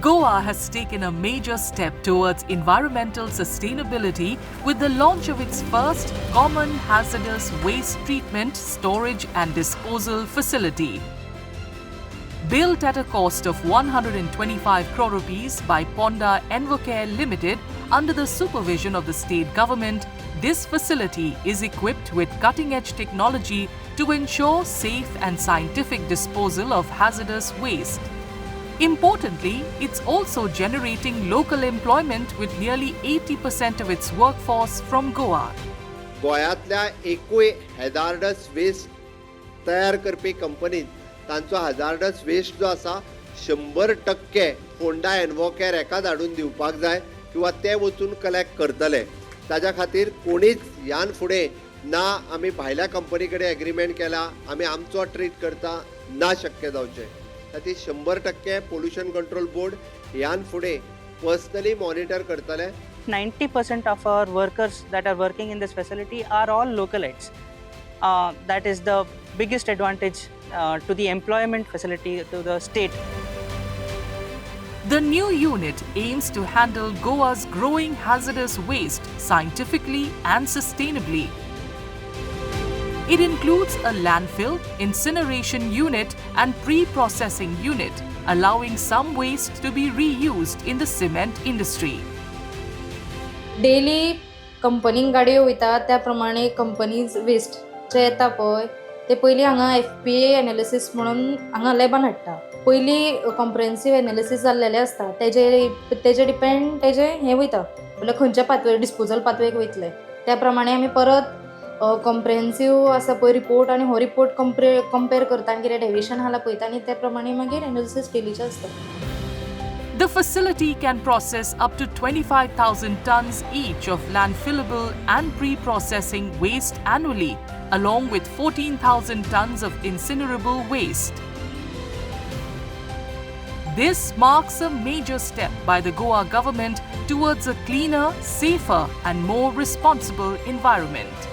Goa has taken a major step towards environmental sustainability with the launch of its first common hazardous waste treatment, storage and disposal facility. Built at a cost of 125 crore rupees by Ponda Envocare Limited under the supervision of the state government, this facility is equipped with cutting-edge technology to ensure safe and scientific disposal of hazardous waste. Importantly, it's also generating local employment with nearly 80% of its workforce from Goa. गोंयांतल्या एकूय hazards waste तयार करपी कंपनीन तांचो hazards waste जो आसा 100% फोंडा एनवोकॅर हेका धाडून दिवपाक जाय किंवा ते वचून कलेक्ट करतले. ताज्या खातीर कोणीच ह्यान फुडें ना आमी भायल्या कंपनी कडेन एग्रीमेंट केला, आमी आमचो ट्रीट करता, ना शक्य जावचें. खातीर 100% पोल्युशन कंट्रोल बोर्ड ह्यान फुडें पर्सनली मॉनिटर करतले. 90% of our workers that are working in this facility are all localites. That is the biggest advantage to the employment facility to the state. The new unit aims to handle Goa's growing hazardous waste scientifically and sustainably. It includes a landfill, incineration unit and pre-processing unit, allowing some waste to be reused in the cement industry. Daily कंपनीक गाडयो वयता त्या प्रमाणे companies waste जे येता पळय ते पयलीं हांगा FPA एनालिसीस म्हणून हांगा लॅबान हाडटा. पयलीं कॉम्प्रेहेन्सीव एनालिसीस जाल्लेलें आसता, तेजे डिपेंड तेजें हें वयता म्हळ्यार खंयच्या पातळी डिस्पोजल पातळेक वयतले त्या प्रमाणे आमी परत कॉम्प्रेहेन्सीव आसा पळय रिपोर्ट आनी हो रिपोर्ट कंपेर करता आनी कितें डेविएशन आसा पळयता आनी त्या प्रमाणे मागीर एनालिसीस डेलीचें आसता. The facility can process up to 25,000 tons each of landfillable and pre-processing waste annually, along with 14,000 tons of incinerable waste. This marks a major step by the Goa government towards a cleaner, safer and more responsible environment.